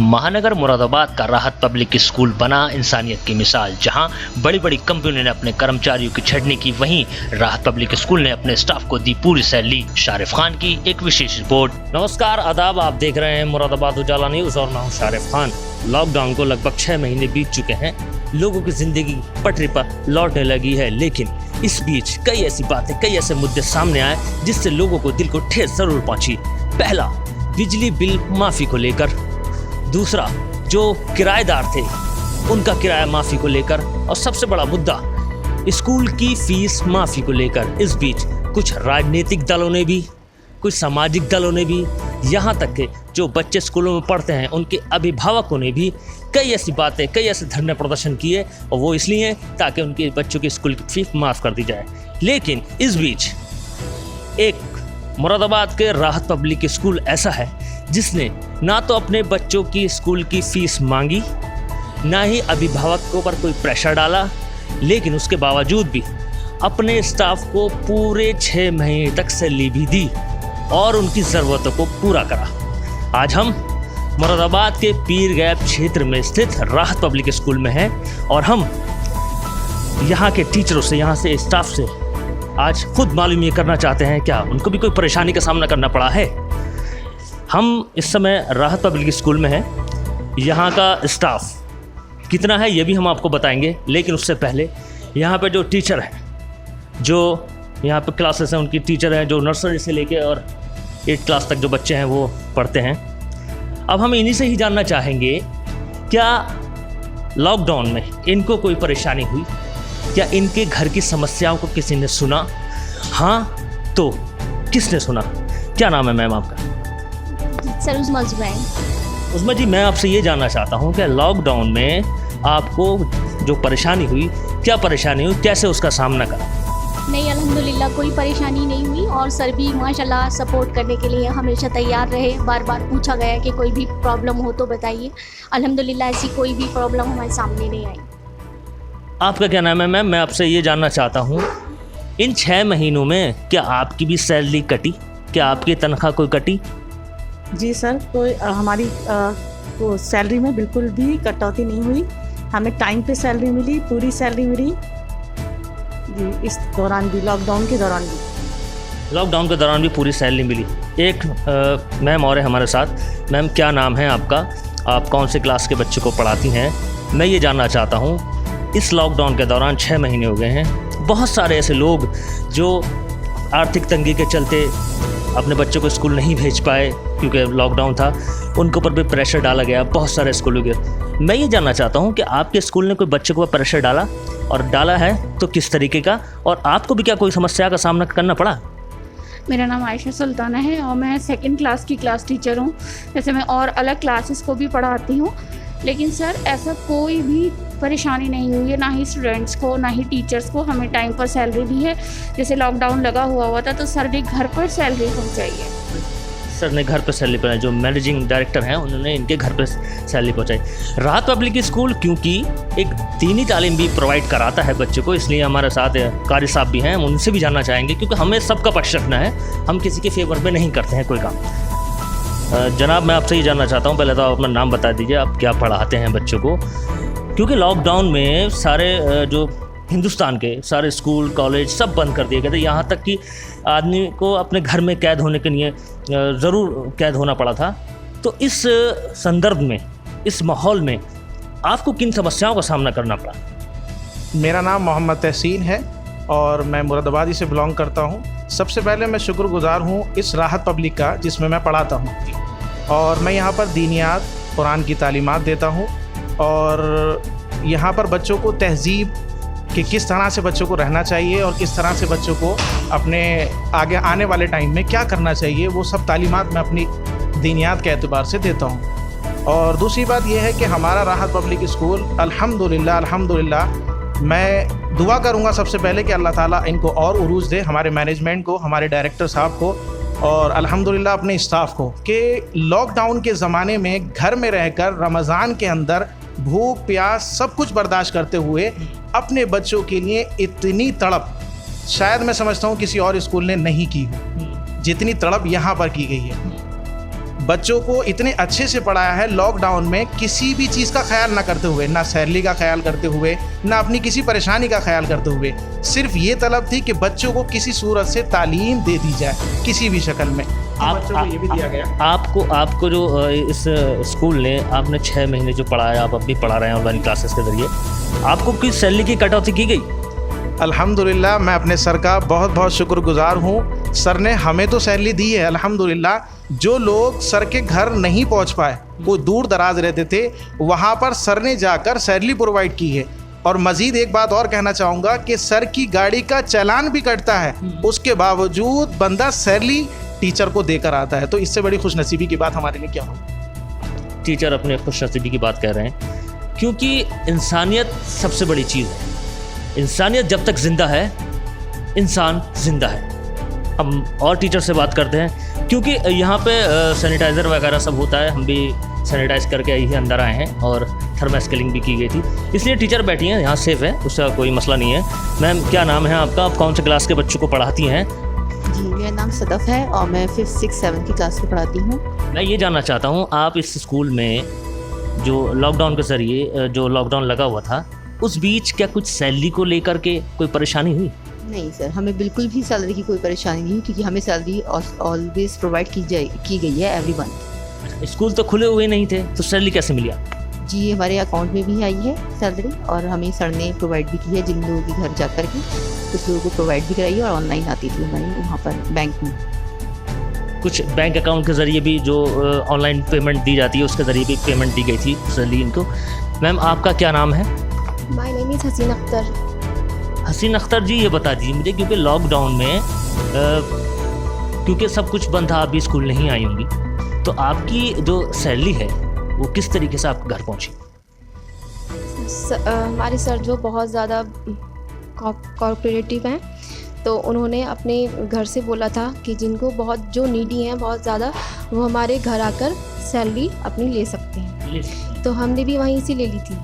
महानगर मुरादाबाद का राहत पब्लिक स्कूल बना इंसानियत की मिसाल। जहां बड़ी बड़ी कंपनियों ने अपने कर्मचारियों की छटनी की, वहीं राहत पब्लिक स्कूल ने अपने स्टाफ को दी पूरी सैलरी। शारिफ खान की एक विशेष रिपोर्ट। नमस्कार, आदाब। आप देख रहे हैं मुरादाबाद उजाला न्यूज और मैं हूं शारिफ खान। लॉकडाउन को लगभग 6 महीने बीत चुके हैं। लोगों की जिंदगी पटरी पर लौटने लगी है, लेकिन इस बीच कई ऐसी बातें, कई ऐसे मुद्दे सामने आए जिससे लोगों को दिल को ठेस जरूर पहुंची। पहला, बिजली बिल माफी को लेकर। दूसरा, जो किराएदार थे उनका किराया माफी को लेकर। और सबसे बड़ा मुद्दा, स्कूल की फीस माफी को लेकर। इस बीच कुछ राजनीतिक दलों ने भी, कुछ सामाजिक दलों ने भी, यहाँ तक के जो बच्चे स्कूलों में पढ़ते हैं उनके अभिभावकों ने भी कई ऐसी बातें, कई ऐसे धरने प्रदर्शन किए, और वो इसलिए ताकि उनके बच्चों की स्कूल की फीस माफ़ कर दी जाए। लेकिन इस बीच एक मुरादाबाद के राहत पब्लिक स्कूल ऐसा है जिसने ना तो अपने बच्चों की स्कूल की फीस मांगी, ना ही अभिभावकों पर कोई प्रेशर डाला, लेकिन उसके बावजूद भी अपने स्टाफ को पूरे 6 महीने तक सैलरी भी दी और उनकी ज़रूरतों को पूरा करा। आज हम मुरादाबाद के पीर गैप क्षेत्र में स्थित राहत पब्लिक स्कूल में हैं और हम यहाँ के टीचरों से, यहाँ से स्टाफ से आज खुद मालूम ये करना चाहते हैं क्या उनको भी कोई परेशानी का सामना करना पड़ा है। हम इस समय राहत पब्लिक स्कूल में हैं। यहाँ का स्टाफ कितना है ये भी हम आपको बताएंगे, लेकिन उससे पहले यहाँ पे जो टीचर हैं, जो यहाँ पे क्लासेस हैं, उनकी टीचर हैं जो नर्सरी से लेके और 8 क्लास तक जो बच्चे हैं वो पढ़ते हैं। अब हम इन्हीं से ही जानना चाहेंगे, क्या लॉकडाउन में इनको कोई परेशानी हुई? क्या इनके घर की समस्याओं को किसी ने सुना? हाँ तो किसने सुना? क्या नाम है मैम आपका? सर उस्मा जी, मैं आपसे ये जानना चाहता हूँ कि लॉकडाउन में आपको जो परेशानी हुई, क्या परेशानी हुई, कैसे उसका सामना करा? नहीं, अल्हम्दुलिल्लाह कोई परेशानी नहीं हुई और सर भी माशाल्लाह सपोर्ट करने के लिए हमेशा तैयार रहे। बार बार पूछा गया कि कोई भी प्रॉब्लम हो तो बताइए। अल्हम्दुलिल्लाह ऐसी कोई भी प्रॉब्लम हमारे सामने नहीं आई। आपका क्या नाम है मैम? मैं आपसे ये जानना चाहता हूँ, इन 6 महीनों में क्या आपकी भी सैलरी कटी? क्या आपकी तनख्वाह कोई कटी? जी सर, कोई हमारी तो सैलरी में बिल्कुल भी कटौती नहीं हुई। हमें टाइम पे सैलरी मिली, पूरी सैलरी मिली जी। इस दौरान भी, लॉकडाउन के दौरान भी पूरी सैलरी मिली। एक मैम और है हमारे साथ। मैम, क्या नाम है आपका? आप कौन से क्लास के बच्चे को पढ़ाती हैं? मैं ये जानना चाहता हूँ, इस लॉकडाउन के दौरान 6 महीने हो गए हैं, बहुत सारे ऐसे लोग जो आर्थिक तंगी के चलते अपने बच्चों को स्कूल नहीं भेज पाए क्योंकि लॉकडाउन था, उनके ऊपर भी प्रेशर डाला गया बहुत सारे स्कूलों के। मैं ये जानना चाहता हूँ कि आपके स्कूल ने कोई बच्चे को प्रेशर डाला, और डाला है तो किस तरीके का, और आपको भी क्या कोई समस्या का सामना करना पड़ा? मेरा नाम आयशा सुल्ताना है और मैं 2nd क्लास की क्लास टीचर हूँ। जैसे मैं और अलग क्लासेस को भी पढ़ाती हूँ, लेकिन सर ऐसा कोई भी परेशानी नहीं हुई है, ना ही स्टूडेंट्स को ना ही टीचर्स को। हमें टाइम पर सैलरी दी है। जैसे लॉकडाउन लगा हुआ था तो सर ने घर पर सैलरी पहुँचाई है। सर ने घर पर सैलरी पहुँचाई, जो मैनेजिंग डायरेक्टर हैं उन्होंने इनके घर पर सैलरी पहुँचाई। राहत पब्लिक स्कूल क्योंकि एक दीनी तालीम भी प्रोवाइड कराता है बच्चों को, इसलिए हमारे साथ कारी साहब भी हैं, हम उनसे भी जानना चाहेंगे क्योंकि हमें सबका पक्ष रखना है, हम किसी के फेवर में नहीं करते हैं कोई काम। जनाब, मैं आपसे ये जानना चाहता हूँ, पहले तो आप अपना नाम बता दीजिए, आप क्या पढ़ाते हैं बच्चों को? क्योंकि लॉकडाउन में सारे जो हिंदुस्तान के सारे स्कूल कॉलेज सब बंद कर दिए गए थे, यहाँ तक कि आदमी को अपने घर में कैद होने के लिए ज़रूर कैद होना पड़ा था। तो इस संदर्भ में, इस माहौल में आपको किन समस्याओं का सामना करना पड़ा? मेरा नाम मोहम्मद तहसीन है और मैं मुरादाबादी से बिलोंग करता हूँ। सबसे पहले मैं शुक्रगुजार हूँ इस राहत पब्लिक का जिसमें मैं पढ़ाता हूँ, और मैं यहाँ पर दीनियात कुरान की तालीमात देता हूँ, और यहाँ पर बच्चों को तहज़ीब कि किस तरह से बच्चों को रहना चाहिए और किस तरह से बच्चों को अपने आगे आने वाले टाइम में क्या करना चाहिए, वो सब तालीमात मैं अपनी दीनियात के एतबार से देता हूँ। और दूसरी बात यह है कि हमारा राहत पब्लिक स्कूल अल्हम्दुलिल्लाह मैं दुआ करूँगा सबसे पहले कि अल्लाह ताला इनको और उरूज दे, हमारे मैनेजमेंट को, हमारे डायरेक्टर साहब को और अल्हम्दुलिल्लाह अपने स्टाफ को, कि लॉकडाउन के ज़माने में घर में रहकर रमज़ान के अंदर भूख प्यास सब कुछ बर्दाश्त करते हुए अपने बच्चों के लिए इतनी तड़प शायद मैं समझता हूँ किसी और स्कूल ने नहीं की हो जितनी तड़प यहाँ पर की गई है। बच्चों को इतने अच्छे से पढ़ाया है लॉकडाउन में, किसी भी चीज़ का ख्याल ना करते हुए, ना सैलरी का ख्याल करते हुए, ना अपनी किसी परेशानी का ख्याल करते हुए। सिर्फ ये तलब थी कि बच्चों को किसी सूरत से तालीम दे दी जाए, किसी भी शक्ल में। बच्चों को ये भी दिया गया। आपको जो इस स्कूल ने आपने 6 महीने जो पढ़ाया, आप अब भी पढ़ा रहे हैं ऑनलाइन क्लासेस के ज़रिए, आपको किस सैलरी की कटौती की गई? अल्हम्दुलिल्लाह, मैं अपने सर का बहुत बहुत शुक्रगुजार हूँ। सर ने हमें तो सैलरी दी है अल्हम्दुलिल्लाह। जो लोग सर के घर नहीं पहुँच पाए, वो दूर दराज रहते थे, वहाँ पर सर ने जाकर सैलरी प्रोवाइड की है। और मज़ीद एक बात और कहना चाहूँगा कि सर की गाड़ी का चालान भी कटता है, उसके बावजूद बंदा सैलरी टीचर को देकर आता है। तो इससे बड़ी खुशनसीबी की बात हमारे लिए क्या हो। टीचर अपने खुशनसीबी की बात कह रहे हैं, क्योंकि इंसानियत सबसे बड़ी चीज़ है। इंसानियत जब तक ज़िंदा है, इंसान ज़िंदा है। हम और टीचर से बात करते हैं, क्योंकि यहाँ पे सैनिटाइज़र वगैरह सब होता है। हम भी सैनिटाइज करके ही अंदर आए हैं और थर्मल स्केलिंग भी की गई थी, इसलिए टीचर बैठी हैं, यहाँ सेफ़ है, उसका कोई मसला नहीं है। मैम, क्या नाम है आपका? आप कौन से क्लास के बच्चों को पढ़ाती हैं? जी, मेरा नाम सदफ़ है और मैं 5th, 6th, 7th की क्लास में पढ़ाती हूँ। मैं ये जानना चाहता हूँ, आप इस स्कूल में जो लॉकडाउन के ज़रिए जो लॉकडाउन लगा हुआ था, उस बीच क्या कुछ सैलरी को लेकर के कोई परेशानी हुई? नहीं सर, हमें बिल्कुल भी सैलरी की कोई परेशानी नहीं, क्योंकि हमें सैलरी ऑलवेज प्रोवाइड की गई है एवरी मंथ। स्कूल तो खुले हुए नहीं थे, तो सैलरी कैसे मिली आप? जी, हमारे अकाउंट में भी आई है सैलरी, और हमें सर ने प्रोवाइड भी की है। जिन लोगों के घर जा कर के कुछ लोगों को प्रोवाइड भी कराई है, और ऑनलाइन आती थी हमारी वहाँ पर बैंक में। कुछ बैंक अकाउंट के ज़रिए भी जो ऑनलाइन पेमेंट दी जाती है, उसके ज़रिए भी पेमेंट दी गई थी सैलरी इनको। मैम, आपका क्या नाम है? माय नेम इज़ हसीन अख्तर। हसीन अख्तर जी, ये बता दीजिए मुझे, क्योंकि लॉकडाउन में क्योंकि सब कुछ बंद था, आप भी स्कूल नहीं आई होंगी, तो आपकी जो सैलरी है वो किस तरीके से आपके घर पहुंची? हमारे सर जो बहुत ज़्यादा कॉर्पोरेटिव हैं, तो उन्होंने अपने घर से बोला था कि जिनको बहुत जो नीडी हैं बहुत ज़्यादा, वो हमारे घर आकर सैलरी अपनी ले सकते हैं, तो हमने भी वहीं से ले ली थी।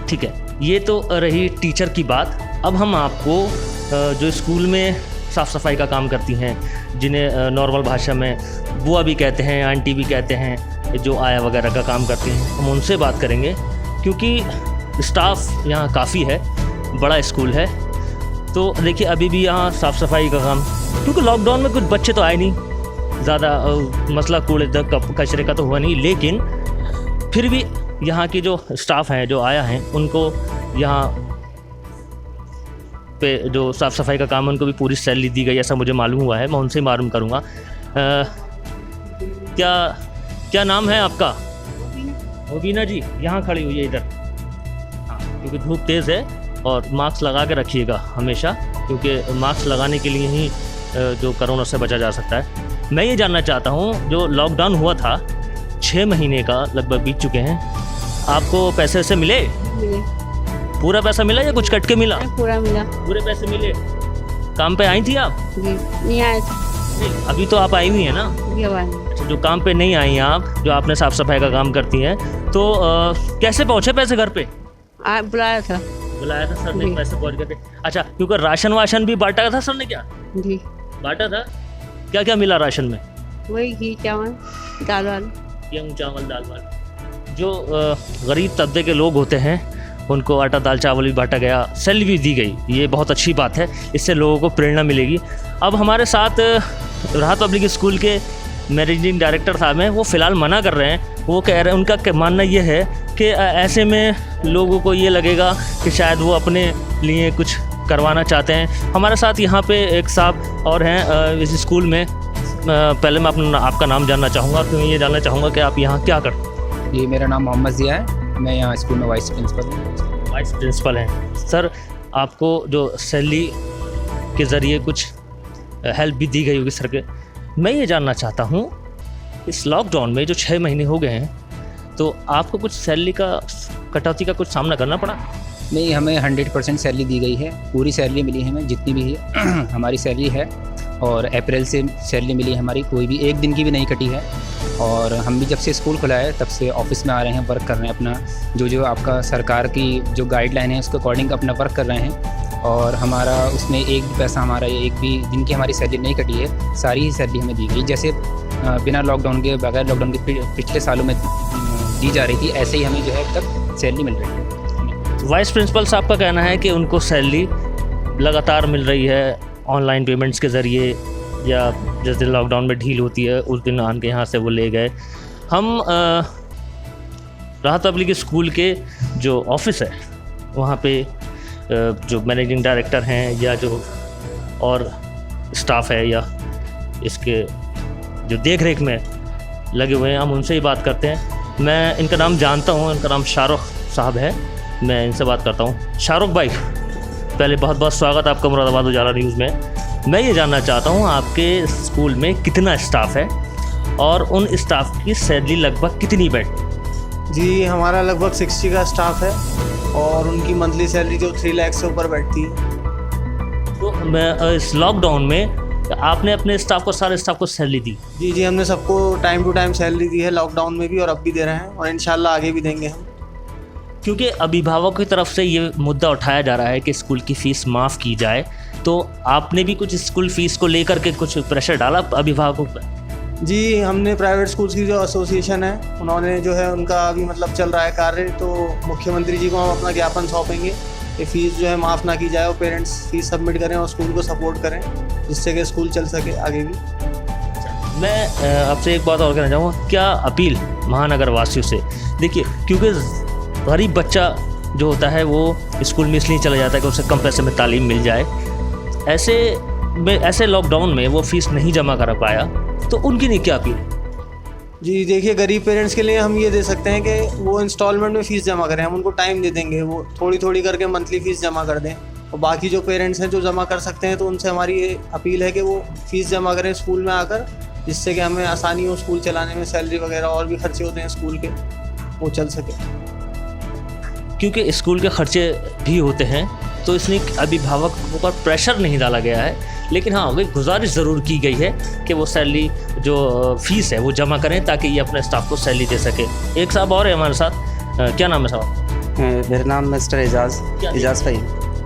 ठीक है, ये तो रही टीचर की बात। अब हम आपको जो स्कूल में साफ़ सफाई का काम करती हैं, जिन्हें नॉर्मल भाषा में बुआ भी कहते हैं, आंटी भी कहते हैं, जो आया वगैरह का काम करती हैं, हम उनसे बात करेंगे, क्योंकि स्टाफ यहाँ काफ़ी है, बड़ा स्कूल है। तो देखिए, अभी भी यहाँ साफ़ सफाई का काम, क्योंकि लॉकडाउन में कुछ बच्चे तो आए नहीं, ज़्यादा मसला कूड़े कचरे का तो हुआ नहीं, लेकिन फिर भी यहाँ की जो स्टाफ हैं जो आया है, उनको यहाँ पे जो साफ़ सफाई का काम है उनको भी पूरी सैलरी दी गई, ऐसा मुझे मालूम हुआ है। मैं उनसे मालूम करूँगा। क्या नाम है आपका? मुबीना जी, यहाँ खड़ी हुई है इधर। हाँ, क्योंकि धूप तेज़ है, और मास्क लगा के रखिएगा हमेशा, क्योंकि मास्क लगाने के लिए ही जो कोरोना से बचा जा सकता है। मैं ये जानना चाहता हूँ, जो लॉकडाउन हुआ था 6 महीने का लगभग बीत चुके हैं, आपको पैसे से मिले? पूरा पैसा मिला या कुछ कट के मिला? पूरा मिला। पूरे पैसे मिले। काम पे आई थी आप? नहीं आए थे। अभी तो आप आई हुई हैं ना? अच्छा, जो काम पे नहीं आई हैं आप, जो आपने साफ़ सफाई का काम करती हैं, तो कैसे पहुँचे पैसे घर पे? बुलाया था सर ने, पैसे पहुँच गए थे। अच्छा, क्योंकि राशन वाशन भी बांटा था सर ने? क्या जी बांटा था? क्या क्या मिला राशन में? वही घी, चावल, दाल वाल। गेहूँ, चावल, दाल वाल। जो गरीब तबके के लोग होते हैं, उनको आटा दाल चावल भी बांटा गया, सैलरी भी दी गई। ये बहुत अच्छी बात है, इससे लोगों को प्रेरणा मिलेगी। अब हमारे साथ राहत पब्लिक स्कूल के मैनेजिंग डायरेक्टर साहब हैं, वो फ़िलहाल मना कर रहे हैं। वो कह रहे हैं, उनका मानना ये है कि ऐसे में लोगों को ये लगेगा कि शायद वो अपने लिए कुछ करवाना चाहते हैं। हमारे साथ यहाँ पे एक साहब और हैं इस स्कूल में। पहले मैं आपका नाम जानना चाहूँगा, तो मैं ये जानना चाहूँगा कि आप यहाँ क्या करते हैं? जी, मेरा नाम मोहम्मद ज़िया है, मैं यहाँ स्कूल में वाइस प्रिंसिपल हूँ। वाइस प्रिंसिपल हैं सर। आपको जो सैलरी के ज़रिए कुछ हेल्प भी दी गई होगी सर के। मैं ये जानना चाहता हूँ, इस लॉकडाउन में जो 6 महीने हो गए हैं, तो आपको कुछ सैलरी का कटौती का कुछ सामना करना पड़ा? नहीं, हमें 100% सैलरी दी गई है, पूरी सैलरी मिली है हमें, जितनी भी है हमारी सैलरी है। और अप्रैल से सैलरी मिली है हमारी, कोई भी एक दिन की भी नहीं कटी है। और हम भी जब से स्कूल खुला है तब से ऑफिस में आ रहे हैं, वर्क कर रहे हैं अपना, जो आपका सरकार की जो गाइडलाइन है उसके अकॉर्डिंग अपना वर्क कर रहे हैं। और हमारा उसमें एक भी पैसा हमारा एक भी दिन की हमारी सैलरी नहीं कटी है, सारी ही सैलरी हमें दी गई। जैसे बिना लॉकडाउन के, बगैर लॉकडाउन के पिछले सालों में दी जा रही थी, ऐसे ही हमें जो है अब तक सैलरी मिल रही है। वाइस प्रिंसिपल साहब का कहना है कि उनको सैलरी लगातार मिल रही है ऑनलाइन पेमेंट्स के ज़रिए, या जिस दिन लॉकडाउन में ढील होती है उस दिन आन के यहाँ से वो ले गए। हम राहत पब्लिक स्कूल के जो ऑफिस है वहाँ पे जो मैनेजिंग डायरेक्टर हैं या जो और स्टाफ है या इसके जो देख रेख में लगे हुए हैं, हम उनसे ही बात करते हैं। मैं इनका नाम जानता हूँ, इनका नाम शाहरुख साहब है, मैं इनसे बात करता हूँ। शाहरुख भाई, पहले बहुत बहुत स्वागत आपका मुरादाबाद उजाला न्यूज़ में। मैं ये जानना चाहता हूँ आपके स्कूल में कितना स्टाफ है और उन स्टाफ की सैलरी लगभग कितनी बैठती? जी, हमारा लगभग 60 का स्टाफ है और उनकी मंथली सैलरी जो 3 लाख से ऊपर बैठती है। तो मैं इस लॉकडाउन में आपने अपने स्टाफ को, सारे स्टाफ को सैलरी दी? जी, हमने सबको टाइम टू टाइम सैलरी दी है, लॉकडाउन में भी और अब भी दे रहे हैं और इंशाल्लाह आगे भी देंगे हम। क्योंकि अभिभावकों की तरफ से ये मुद्दा उठाया जा रहा है कि स्कूल की फ़ीस माफ़ की जाए, तो आपने भी कुछ स्कूल फ़ीस को लेकर के कुछ प्रेशर डाला अभिभावकों पर? जी, हमने प्राइवेट स्कूल्स की जो एसोसिएशन है उन्होंने जो है उनका अभी मतलब चल रहा है कार्य, तो मुख्यमंत्री जी को हम अपना ज्ञापन सौंपेंगे कि फ़ीस जो है माफ़ ना की जाए और पेरेंट्स फ़ीस सबमिट करें और स्कूल को सपोर्ट करें जिससे कि स्कूल चल सके आगे भी। मैं आपसे एक बात और कहना चाहूँगा, क्या अपील महानगर वासियों से? देखिए, क्योंकि गरीब बच्चा जो होता है वो स्कूल में इसलिए चला जाता है कि उसे कम पैसे में तालीम मिल जाए। ऐसे लॉकडाउन में वो फ़ीस नहीं जमा कर पाया, तो उनके लिए क्या अपील? जी देखिए, गरीब पेरेंट्स के लिए हम ये दे सकते हैं कि वो इंस्टॉलमेंट में फ़ीस जमा करें, हम उनको टाइम दे देंगे, वो थोड़ी थोड़ी करके मंथली फ़ीस जमा कर दें। और बाकी जो पेरेंट्स हैं जो जमा कर सकते हैं तो उनसे हमारी ये अपील है कि वो फ़ीस जमा करें स्कूल में आकर, जिससे कि हमें आसानी हो स्कूल चलाने में, सैलरी वगैरह और भी खर्चे होते हैं स्कूल के, वो चल सके। क्योंकि स्कूल के खर्चे भी होते हैं, तो इसलिए अभिभावकों पर प्रेशर नहीं डाला गया है, लेकिन हाँ, वही गुजारिश ज़रूर की गई है कि वो सैलरी जो फ़ीस है वो जमा करें ताकि ये अपने स्टाफ को सैलरी दे सके। एक साहब और है हमारे साथ, क्या नाम है साहब? मेरा नाम मिस्टर एजाज़ भाई,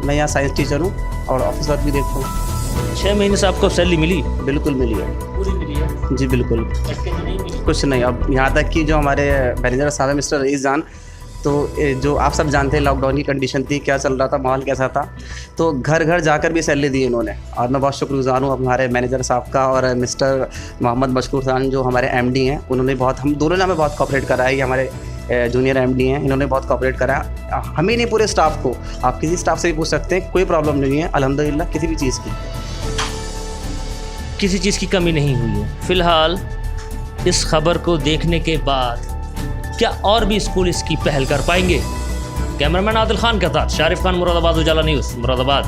मैं यहाँ साइंस टीचर हूँ और ऑफिस वर्क भी देखता हूँ। 6 महीने से आपको सैलरी मिली? बिल्कुल मिली है। पूरी मिली है? जी बिल्कुल, कुछ नहीं। अब यहाँ तक कि जो हमारे मैनेजर साहब है मिस्टर रईस जान, तो जो आप सब जानते हैं लॉकडाउन की कंडीशन थी, क्या चल रहा था, माहौल कैसा था, तो घर घर जाकर भी सैलरी दी इन्होंने और मैं बहुत शुक्रगुजार हूँ हमारे मैनेजर साहब का और मिस्टर मोहम्मद मशकूर खान जो हमारे एमडी हैं, उन्होंने बहुत, हम दोनों ने हमें बहुत कोऑपरेट करा है। ये हमारे जूनियर एमडी हैं, इन्होंने बहुत कोऑपरेट करा है हमें नहीं, पूरे स्टाफ को। आप किसी स्टाफ से भी पूछ सकते हैं, कोई प्रॉब्लम नहीं है अल्हम्दुलिल्लाह, किसी भी चीज़ की कमी नहीं हुई है। फ़िलहाल इस खबर को देखने के बाद क्या और भी स्कूल इसकी पहल कर पाएंगे? कैमरामैन आदिल खान के साथ शारिफ खान, मुरादाबाद उजाला न्यूज़, मुरादाबाद।